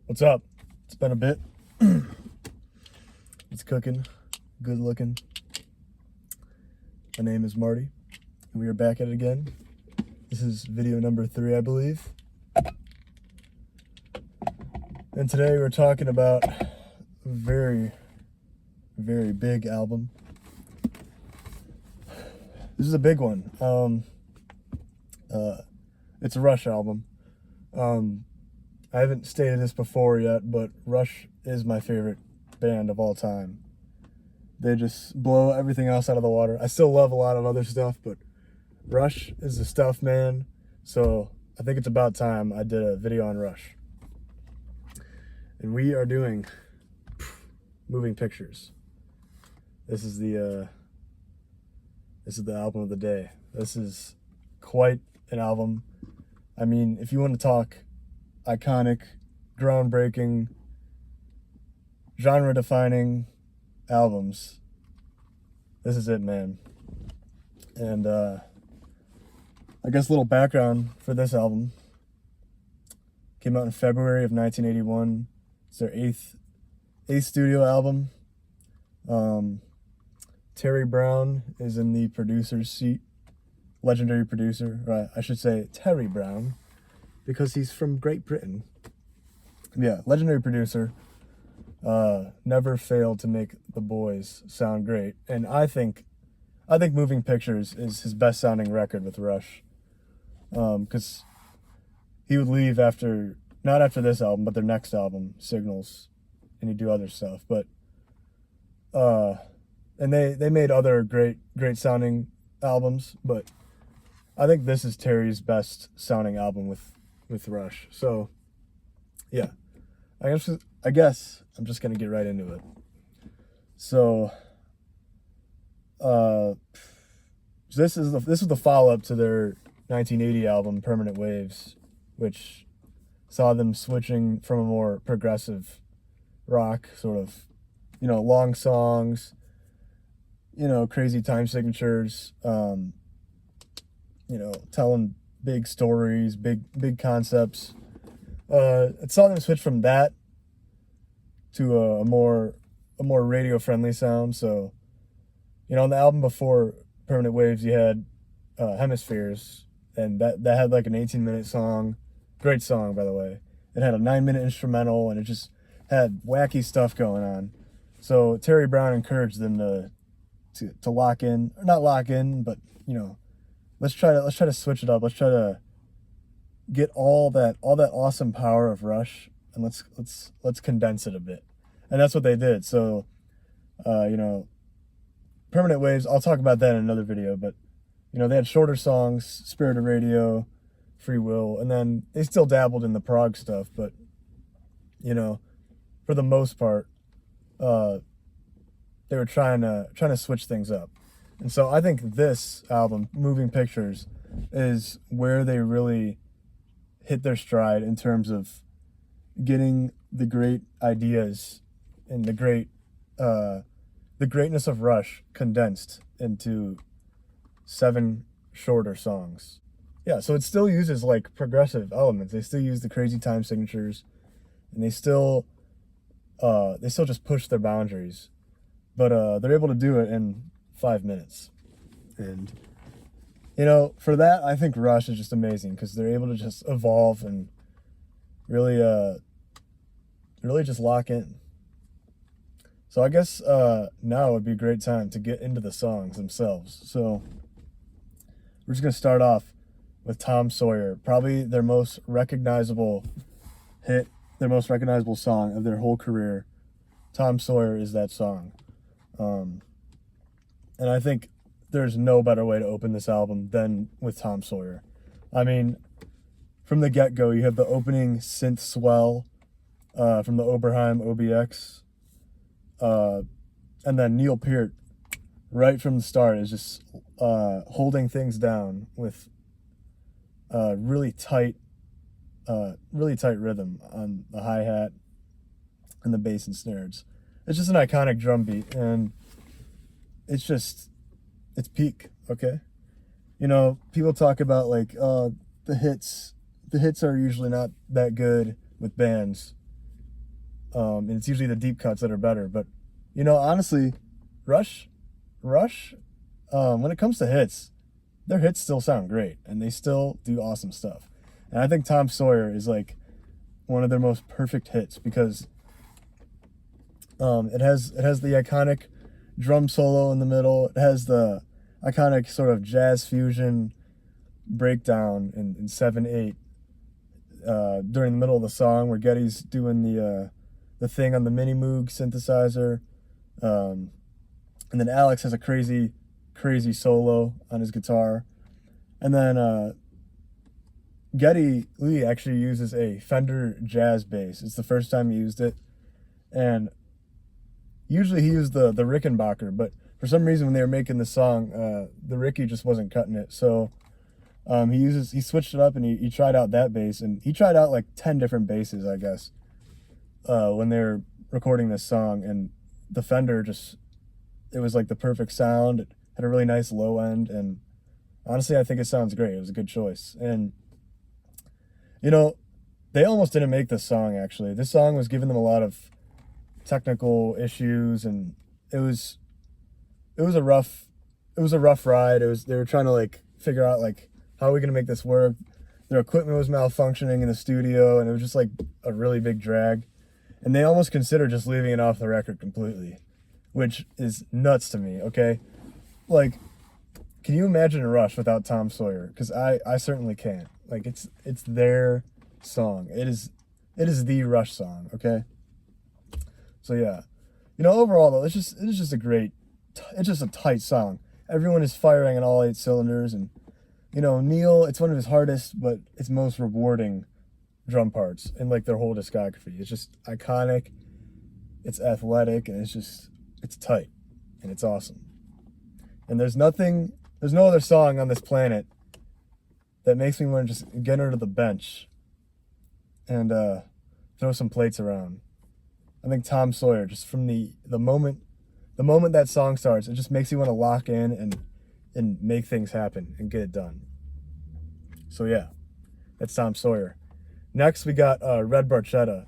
What's up? It's been a bit. It's cooking, good looking. My name is Marty, and we are back at it again. This is video number 3, I believe. And today we're talking about a very, very big album. This is a big one. It's a Rush album. I haven't stated this before yet, but Rush is my favorite band of all time. They just blow everything else out of the water. I still love a lot of other stuff, but Rush is the stuff, man. So I think it's about time I did a video on Rush. And we are doing Moving Pictures. This is the album of the day. This is quite an album. I mean, if you want to talk iconic, groundbreaking, genre-defining albums, this is it, man. And I guess a little background for this album. Came out in February of 1981. It's their eighth studio album. Terry Brown is in the producer's seat. Legendary producer, right? I should say Terry Brown, because he's from Great Britain. Yeah, legendary producer. Never failed to make the boys sound great. And I think Moving Pictures is his best sounding record with Rush. Because he would leave not after this album, but their next album, Signals, and he'd do other stuff. But and they made other great sounding albums, but I think this is Terry's best sounding album with Rush. So yeah, I guess I'm just gonna get right into it. So this is the follow-up to their 1980 album Permanent Waves, which saw them switching from a more progressive rock, sort of, long songs, crazy time signatures, telling big stories, big concepts. It saw them switch from that to a more radio-friendly sound. So, on the album before Permanent Waves, you had Hemispheres, and that had like an 18-minute song. Great song, by the way. It had a 9-minute instrumental, and it just had wacky stuff going on. So Terry Brown encouraged them to lock in, or not lock in, but let's try to switch it up. Let's try to get all that awesome power of Rush, and let's condense it a bit. And that's what they did. So Permanent Waves, I'll talk about that in another video, but they had shorter songs, Spirit of Radio, Free Will, and then they still dabbled in the prog stuff, but for the most part, they were trying to switch things up. And so I think this album, Moving Pictures, is where they really hit their stride in terms of getting the great ideas and the greatness of Rush condensed into 7 shorter songs. Yeah, so it still uses like progressive elements. They still use the crazy time signatures, and they still just push their boundaries. But they're able to do it in 5 minutes. And for that, I think Rush is just amazing, because they're able to just evolve and really just lock in. So I guess now would be a great time to get into the songs themselves. So we're just going to start off with Tom Sawyer, probably their most recognizable hit, their most recognizable song of their whole career. Tom Sawyer is that song. And I think there's no better way to open this album than with Tom Sawyer. I mean, from the get-go, you have the opening synth swell from the Oberheim OBX. And then Neil Peart, right from the start, is just holding things down with really tight rhythm on the hi-hat and the bass and snares. It's just an iconic drum beat, and it's peak, okay? People talk about the hits are usually not that good with bands. And it's usually the deep cuts that are better. But honestly, Rush, Rush, when it comes to hits, their hits still sound great, and they still do awesome stuff. And I think Tom Sawyer is like one of their most perfect hits because it has the iconic drum solo in the middle. It has the iconic sort of jazz fusion breakdown in 7/8 during the middle of the song where Getty's doing the thing on the Mini Moog synthesizer, and then Alex has a crazy solo on his guitar, and then Getty Lee actually uses a Fender jazz bass. It's the first time he used it, and usually he used the Rickenbacker, but for some reason when they were making the song, the Ricky just wasn't cutting it, so he switched it up and he tried out that bass, and he tried out like 10 different basses, I guess, when they were recording this song, and the Fender it was like the perfect sound. It had a really nice low end, and honestly, I think it sounds great. It was a good choice. And, they almost didn't make this song, actually. This song was giving them a lot of technical issues, and it was a rough ride. They were trying to like figure out like, how are we going to make this work? Their equipment was malfunctioning in the studio, and it was just like a really big drag. And they almost considered just leaving it off the record completely, which is nuts to me, okay? Like, can you imagine Rush without Tom Sawyer? Because I certainly can't. Like, it's their song. It is the Rush song, okay? So yeah. Overall though, it's just a tight song. Everyone is firing on all 8 cylinders, and Neil, it's one of his hardest but its most rewarding drum parts in like their whole discography. It's just iconic, it's athletic, and it's tight, and it's awesome. And there's no other song on this planet that makes me want to just get under the bench and throw some plates around. I think Tom Sawyer, just from the moment that song starts, it just makes you want to lock in and make things happen and get it done. So yeah, that's Tom Sawyer. Next, we got Red Barchetta.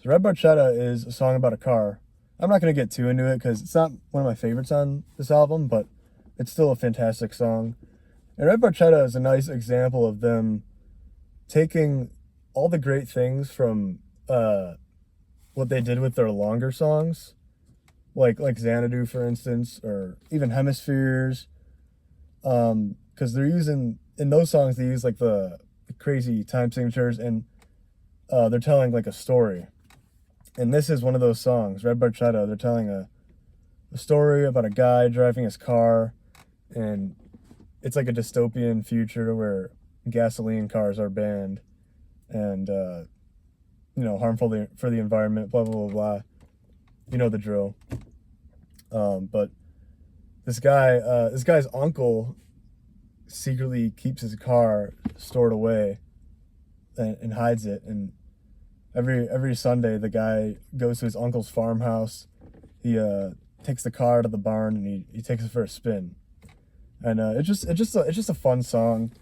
So Red Barchetta is a song about a car. I'm not going to get too into it because it's not one of my favorites on this album, but it's still a fantastic song. And Red Barchetta is a nice example of them taking all the great things from what they did with their longer songs, like Xanadu, for instance, or even Hemispheres, because in those songs they use like the crazy time signatures, and they're telling like a story. And this is one of those songs, Red Barchetta. They're telling a story about a guy driving his car, and it's like a dystopian future where gasoline cars are banned and harmful for the environment, blah blah blah blah. You know the drill. But this guy's uncle secretly keeps his car stored away and hides it, and every Sunday the guy goes to his uncle's farmhouse. He takes the car to the barn, and he takes it for a spin. And it's just a fun song.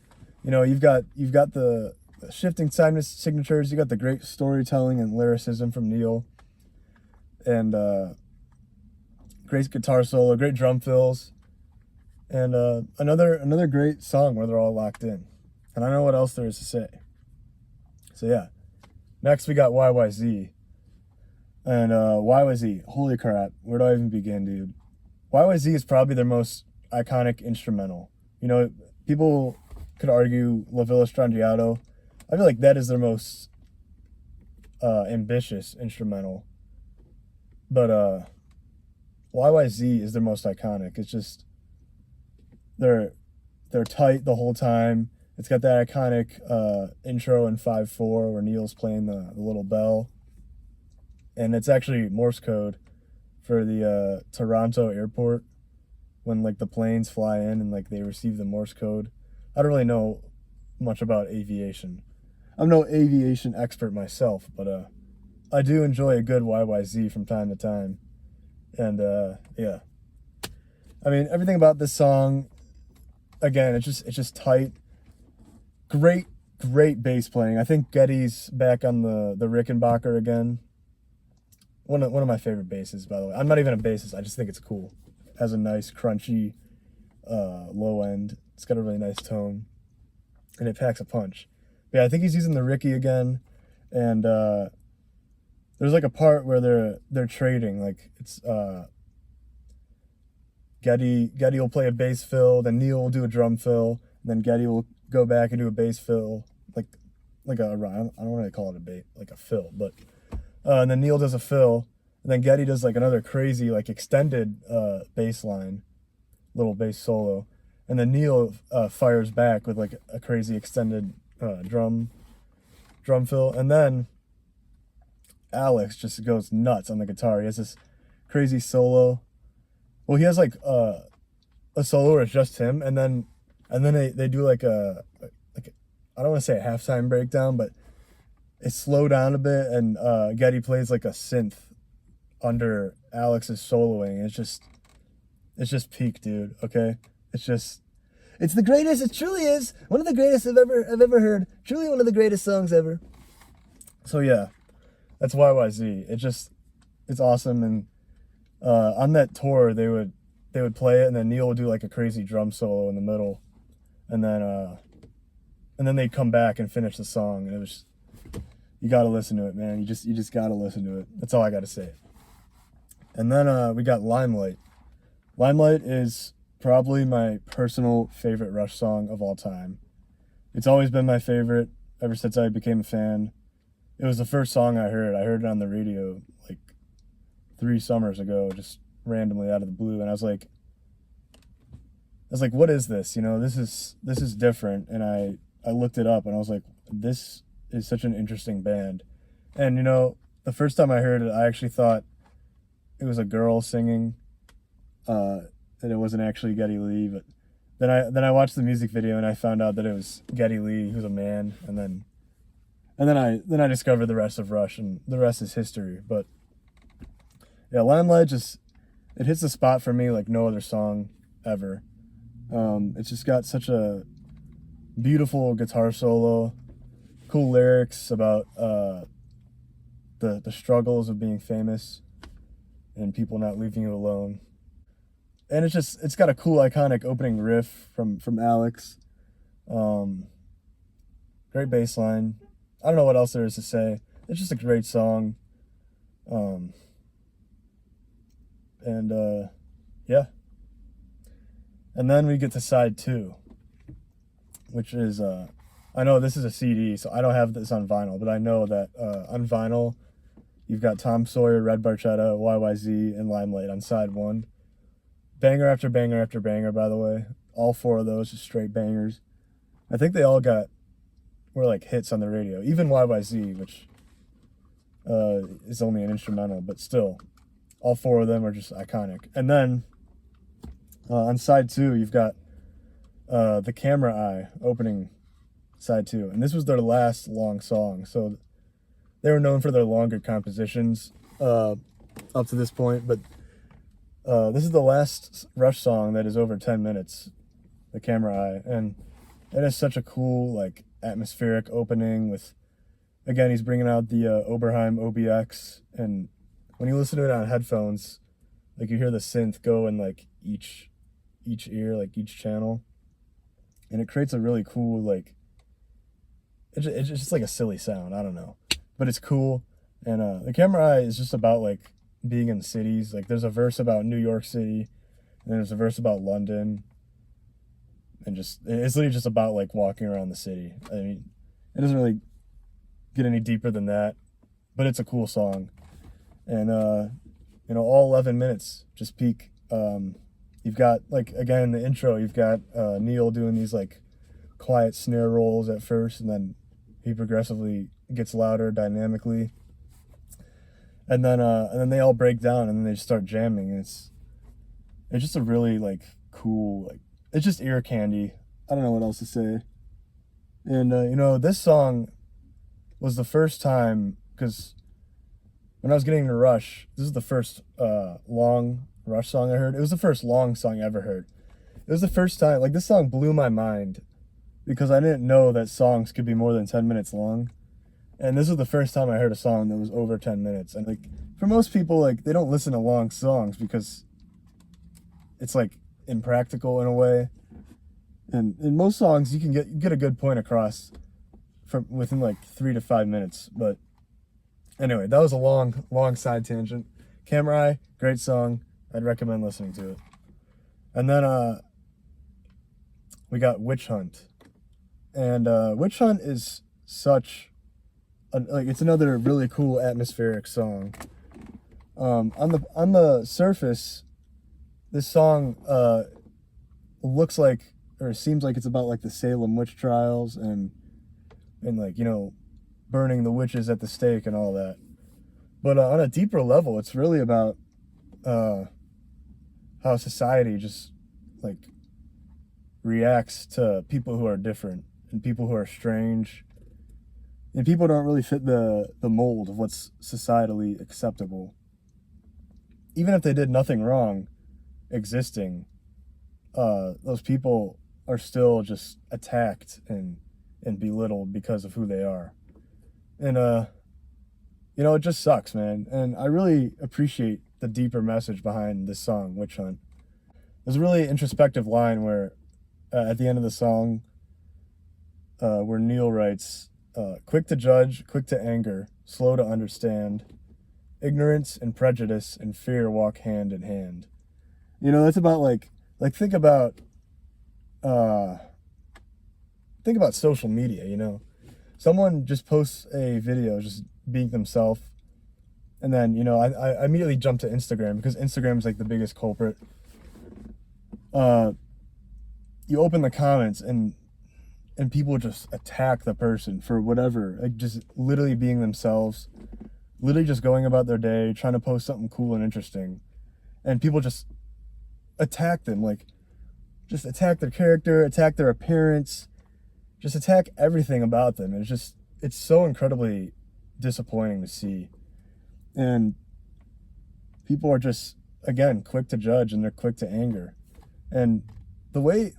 You've got the shifting time signatures, you got the great storytelling and lyricism from Neil, and great guitar solo, great drum fills, and another great song where they're all locked in. And I don't know what else there is to say. So yeah. Next we got YYZ. And YYZ, holy crap, where do I even begin, dude? YYZ is probably their most iconic instrumental. People could argue La Villa Strangiato. I feel like that is their most ambitious instrumental. But YYZ is their most iconic. It's just they're tight the whole time. It's got that iconic intro in 5/4 where Neil's playing the little bell. And it's actually Morse code for the Toronto airport when like the planes fly in and like they receive the Morse code. I don't really know much about aviation. I'm no aviation expert myself, but I do enjoy a good YYZ from time to time. And yeah. I mean, everything about this song, again, it's just tight. Great bass playing. I think Getty's back on the Rickenbacker again. one of my favorite basses, by the way. I'm not even a bassist. I just think it's cool. It has a nice crunchy low end. It's got a really nice tone, and it packs a punch. But yeah, I think he's using the Ricky again, and there's like a part where they're trading. Like it's Getty will play a bass fill, then Neil will do a drum fill, and then Getty will go back and do a bass fill, like a I don't want to call it a bass, like a fill, but and then Neil does a fill, and then Getty does like another crazy like extended bass line, little bass solo, and then Neil fires back with like a crazy extended drum fill, and then Alex just goes nuts on the guitar. He has this crazy solo. Well, he has like a solo where it's just him, and then they do like I don't want to say a halftime breakdown, but it's slowed down a bit, and Getty plays like a synth under Alex's soloing. It's just peak, dude. Okay, it's the greatest. It truly is one of the greatest I've ever heard. Truly one of the greatest songs ever. So yeah, that's YYZ. It's awesome, and on that tour they would play it, and then Neil would do like a crazy drum solo in the middle, and then they'd come back and finish the song, and it was, you gotta listen to it, man. You just gotta listen to it. That's all I gotta say. And then we got Limelight. Limelight is probably my personal favorite Rush song of all time. It's always been my favorite ever since I became a fan. It was the first song I heard. I heard it on the radio like 3 summers ago, just randomly out of the blue, and I was like, what is this? You know, this is different. And I looked it up, and I was like, this is such an interesting band. And you know, the first time I heard it, I actually thought it was a girl singing, that it wasn't actually Geddy Lee. But then I watched the music video, and I found out that it was Geddy Lee, who's a man. And then I discovered the rest of Rush, and the rest is history. But yeah, Limelight it hits the spot for me like no other song ever. It's just got such a beautiful guitar solo, cool lyrics about the struggles of being famous and people not leaving you alone. And it's got a cool iconic opening riff from Alex. Great bass line. I don't know what else there is to say. It's just a great song. Yeah. And then we get to side 2, which is, I know this is a CD, so I don't have this on vinyl, but I know that on vinyl, you've got Tom Sawyer, Red Barchetta, YYZ, and Limelight on side 1. Banger after banger after banger, by the way. All 4 of those just straight bangers. I think they all were like hits on the radio. Even YYZ, which is only an instrumental, but still, all 4 of them are just iconic. And then on side 2, you've got The Camera Eye opening side 2, and this was their last long song. So they were known for their longer compositions up to this point, but this is the last Rush song that is over 10 minutes, The Camera Eye, and it is such a cool, like, atmospheric opening with, again, he's bringing out the Oberheim OBX, and when you listen to it on headphones, like, you hear the synth go in, like, each ear, like, each channel, and it creates a really cool, like, it's just like a silly sound, I don't know, but it's cool. And The Camera Eye is just about, like, being in cities. Like, there's a verse about New York City, and there's a verse about London, and it's literally just about, like, walking around the city. I mean, it doesn't really get any deeper than that, but it's a cool song. And you know, all 11 minutes, just peak. You've got, like, again, in the intro, you've got Neil doing these, like, quiet snare rolls at first, and then he progressively gets louder dynamically. And then they all break down, and then they just start jamming. And it's just a really, like, cool, like, it's just ear candy. I don't know what else to say. And you know, this song was the first time, because when I was getting into Rush, this is the first long Rush song I heard. It was the first long song I ever heard. It was the first time, like, this song blew my mind, because I didn't know that songs could be more than 10 minutes long. And this was the first time I heard a song that was over 10 minutes. And like for most people, like they don't listen to long songs because it's like impractical in a way. And in most songs, you can get a good point across from within like 3 to 5 minutes. But anyway, that was a long side tangent. Camera Eye, great song. I'd recommend listening to it. And then we got Witch Hunt. And Witch Hunt is such like it's another really cool atmospheric song. On the surface, this song looks like, or seems like it's about like the Salem witch trials and like, you know, burning the witches at the stake and all that. But on a deeper level, it's really about how society just like reacts to people who are different and people who are strange and people don't really fit the mold of what's societally acceptable. Even if they did nothing wrong existing, those people are still just attacked and belittled because of who they are. And you know, it just sucks, man. And I really appreciate the deeper message behind this song, Witch Hunt. There's a really introspective line where at the end of the song where Neil writes, quick to judge, quick to anger, slow to understand, ignorance and prejudice and fear walk hand in hand. You know, that's about like think about social media, you know. Someone just posts a video just being themselves, and then, you know, I immediately jump to Instagram because Instagram is like the biggest culprit. You open the comments and people just attack the person for whatever, like just literally being themselves, literally just going about their day, trying to post something cool and interesting, and people just attack them, like just attack their character, attack their appearance, just attack everything about them. It's so incredibly disappointing to see. And people are just, again, quick to judge and they're quick to anger. And the way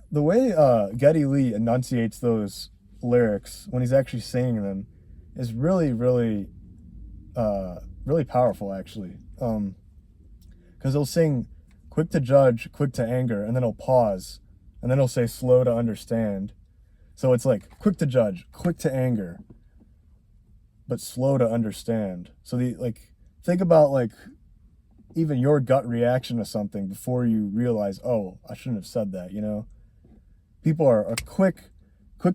Geddy Lee enunciates those lyrics when he's actually singing them is really, really, really powerful, actually. Because he'll sing quick to judge, quick to anger, and then he'll pause, and then he'll say slow to understand. So it's like quick to judge, quick to anger, but slow to understand. So think about like even your gut reaction to something before you realize, oh, I shouldn't have said that, you know? People are quick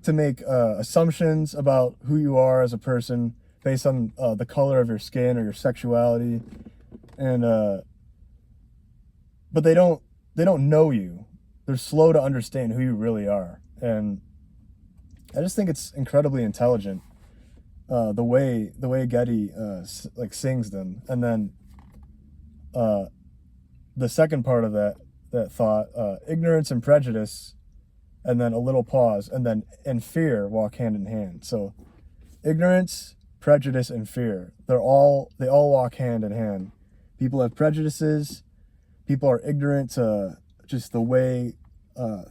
to make assumptions about who you are as a person based on the color of your skin or your sexuality, and but they don't know you. They're slow to understand who you really are. And I just think it's incredibly intelligent, the way Geddy like sings them. And then the second part of that thought, ignorance and prejudice, and then a little pause, and fear walk hand in hand. So ignorance, prejudice, and fear, they all walk hand in hand. People have prejudices. People are ignorant to just the way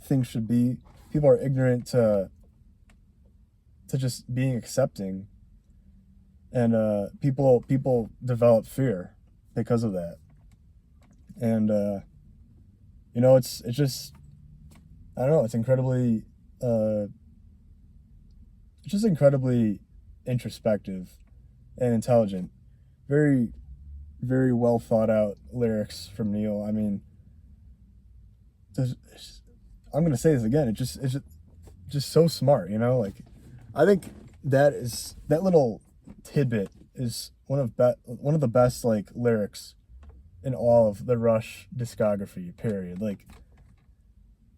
things should be. People are ignorant to just being accepting. And people develop fear because of that. And you know, it's just, I don't know, it's just incredibly introspective and intelligent. Very, very well thought out lyrics from Neil. I mean, I'm gonna say this again. It's just so smart, you know. Like, I think that little tidbit is one of the best like lyrics in all of the Rush discography. Period. Like,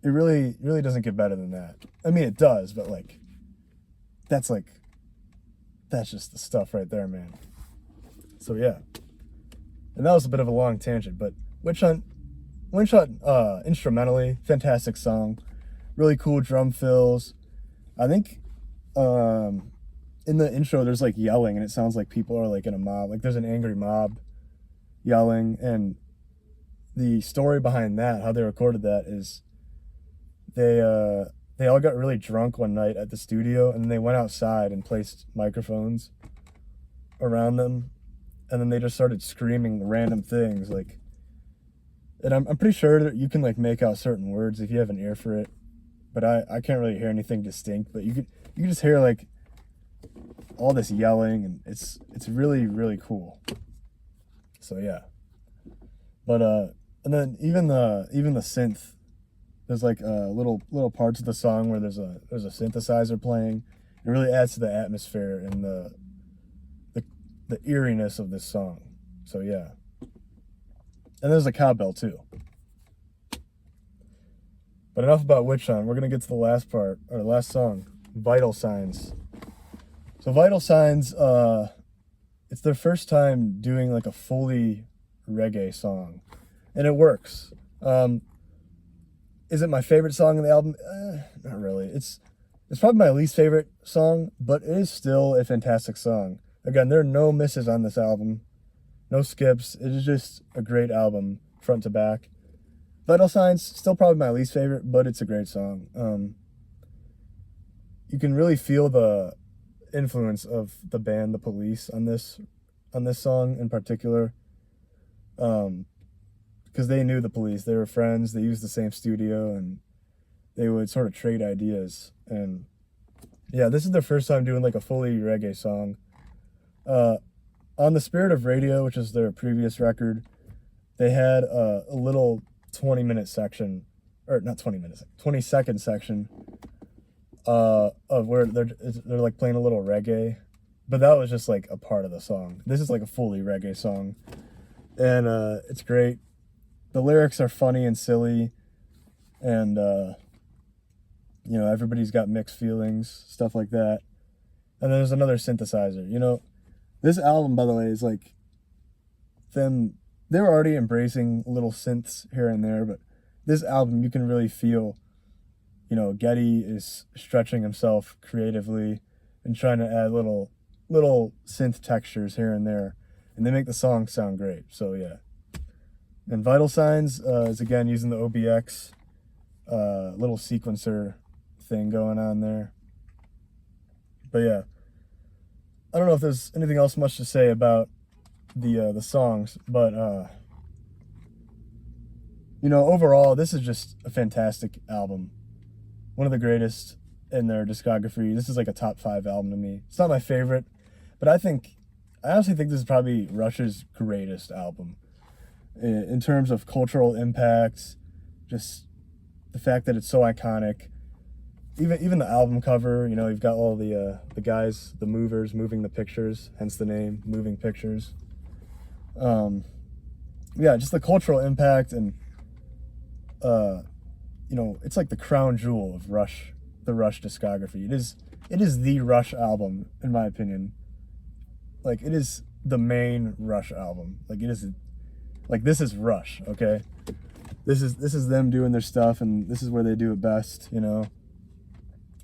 it really doesn't get better than that. I mean, it does, but like, that's just the stuff right there, man. So yeah. And that was a bit of a long tangent, but Witch Hunt, instrumentally, fantastic song. Really cool drum fills. I think in the intro there's like yelling, and it sounds like people are like in a mob. Like there's an angry mob yelling, and the story behind that, how they recorded that, is they all got really drunk one night at the studio, and then they went outside and placed microphones around them, and then they just started screaming random things like, and I'm pretty sure that you can like make out certain words if you have an ear for it, but I can't really hear anything distinct, but you can just hear like all this yelling, and it's really really cool. So yeah. But and then even the synth, there's like little parts of the song where there's a synthesizer playing. It really adds to the atmosphere and the eeriness of this song. So yeah. And there's a cowbell too. But enough about Witch Hunt. We're gonna get to the last part, or the last song, Vital Signs. So Vital Signs, it's their first time doing like a fully reggae song, and it works. Is it my favorite song on the album? Not really. It's probably my least favorite song, but it is still a fantastic song. Again, there are no misses on this album, no skips. It is just a great album, front to back. Vital Signs, still probably my least favorite, but it's a great song. You can really feel the influence of the band The Police on this song in particular. Because they knew The Police, they were friends, they used the same studio, and they would sort of trade ideas. And yeah, this is their first time doing like a fully reggae song. On The Spirit of Radio, which is their previous record, they had a little 20-minute section, or not 20 minutes, 20-second section of where they're like playing a little reggae, but that was just like a part of the song. This is like a fully reggae song, and it's great. The lyrics are funny and silly, and you know, everybody's got mixed feelings, stuff like that. And then there's another synthesizer. You know, this album, by the way, is like them. They were already embracing little synths here and there, but this album, you can really feel, you know, Geddy is stretching himself creatively and trying to add little synth textures here and there, and they make the song sound great. So yeah. And Vital Signs is again using the OBX little sequencer thing going on there. But yeah, I don't know if there's anything else much to say about the songs, but you know, overall, this is just a fantastic album. One of the greatest in their discography. This is like a top 5 album to me. It's not my favorite, but I honestly think this is probably Rush's greatest album. In terms of cultural impact, just the fact that it's so iconic. Even the album cover, you know, you've got all the guys, the movers, moving the pictures, hence the name, Moving Pictures. Yeah, just the cultural impact, and you know, it's like the crown jewel of Rush, the Rush discography. It is the Rush album, in my opinion. Like, it is the main Rush album. Like, it is. Like, this is Rush, okay? This is them doing their stuff, and this is where they do it best, you know?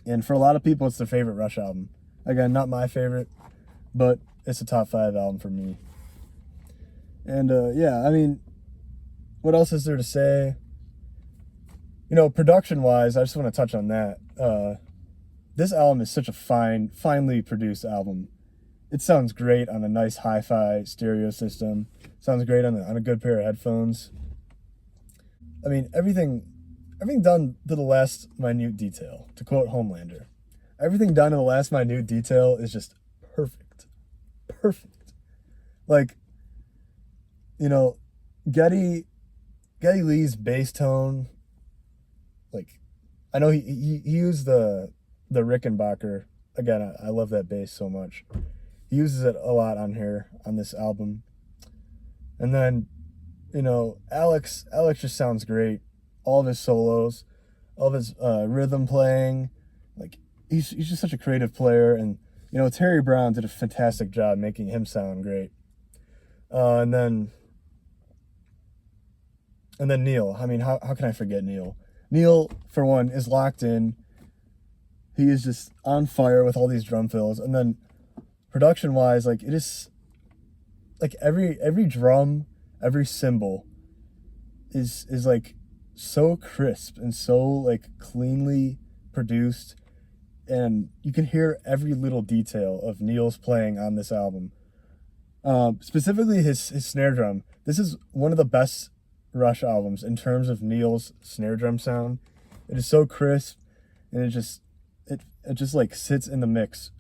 And for a lot of people, it's their favorite Rush album. Again, not my favorite, but it's a top 5 album for me. And, yeah, I mean, what else is there to say? You know, production-wise, I just want to touch on that. This album is such a finely produced album. It sounds great on a nice hi-fi stereo system. Sounds great on a good pair of headphones. I mean, everything done to the last minute detail, to quote Homelander. Everything done to the last minute detail is just perfect. Perfect. Like, you know, Geddy Lee's bass tone, like, I know he used the Rickenbacker. Again, I love that bass so much. He uses it a lot on here, on this album. And then, you know, Alex just sounds great. All of his solos, all of his rhythm playing, like, he's just such a creative player. And, you know, Terry Brown did a fantastic job making him sound great. And then Neil. I mean, how can I forget Neil? Neil, for one, is locked in. He is just on fire with all these drum fills. And then production-wise, like, it is, like, every drum, every cymbal is like so crisp and so like cleanly produced, and you can hear every little detail of Neil's playing on this album. Specifically his snare drum. This is one of the best Rush albums in terms of Neil's snare drum sound. It is so crisp, and it just like sits in the mix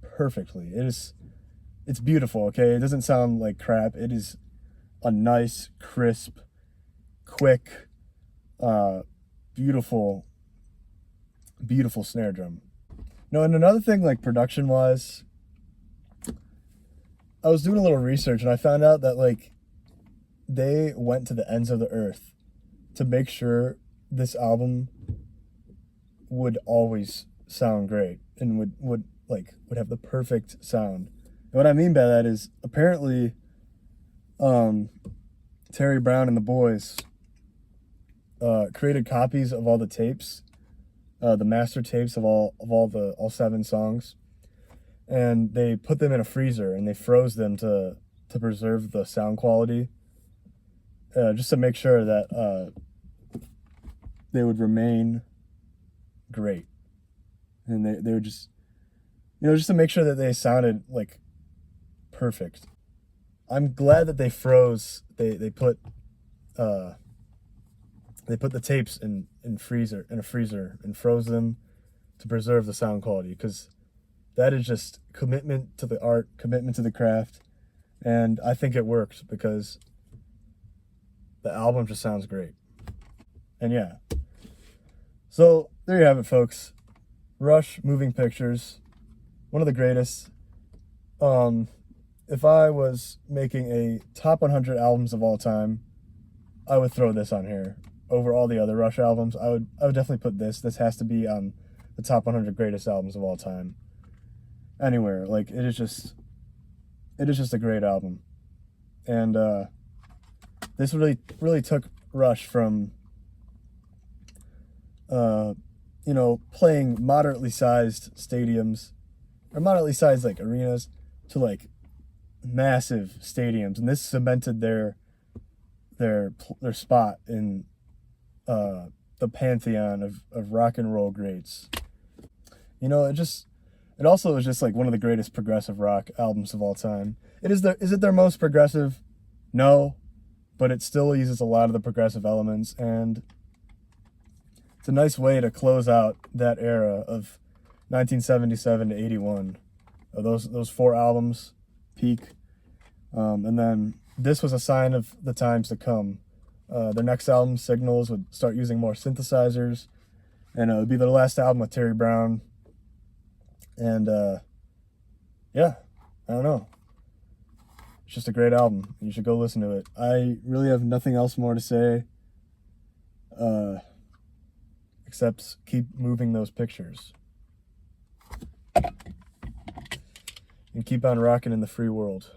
perfectly. It's beautiful. Okay, it doesn't sound like crap. It is a nice, crisp, quick, beautiful, beautiful snare drum. No, and another thing, like production wise, I was doing a little research and I found out that like they went to the ends of the earth to make sure this album would always sound great and would have the perfect sound. And what I mean by that is apparently Terry Brown and the boys created copies of all the tapes, the master tapes of all 7 songs, and they put them in a freezer and they froze them to preserve the sound quality, just to make sure that they would remain great, and they would just, just to make sure that they sounded like perfect. I'm glad that they froze. They put the tapes in a freezer and froze them to preserve the sound quality, because that is just commitment to the art, commitment to the craft, and I think it worked because the album just sounds great. And yeah, so there you have it, folks. Rush, Moving Pictures, one of the greatest. If I was making a top 100 albums of all time, I would throw this on here over all the other Rush albums. I would definitely put this. This has to be on the top 100 greatest albums of all time. Anywhere, like it is just a great album, and this really took Rush from playing moderately sized stadiums or moderately sized like arenas to like massive stadiums, and this cemented their spot in the pantheon of rock and roll greats. It also is just like one of the greatest progressive rock albums of all time. Is it their most progressive? No, but it still uses a lot of the progressive elements, and it's a nice way to close out that era of 1977 to 81. Those 4 albums peak, and then this was a sign of the times to come. Their next album, Signals, would start using more synthesizers, and it would be their last album with Terry Brown. And yeah, I don't know. It's just a great album. You should go listen to it. I really have nothing else more to say, except keep moving those pictures. And keep on rocking in the free world.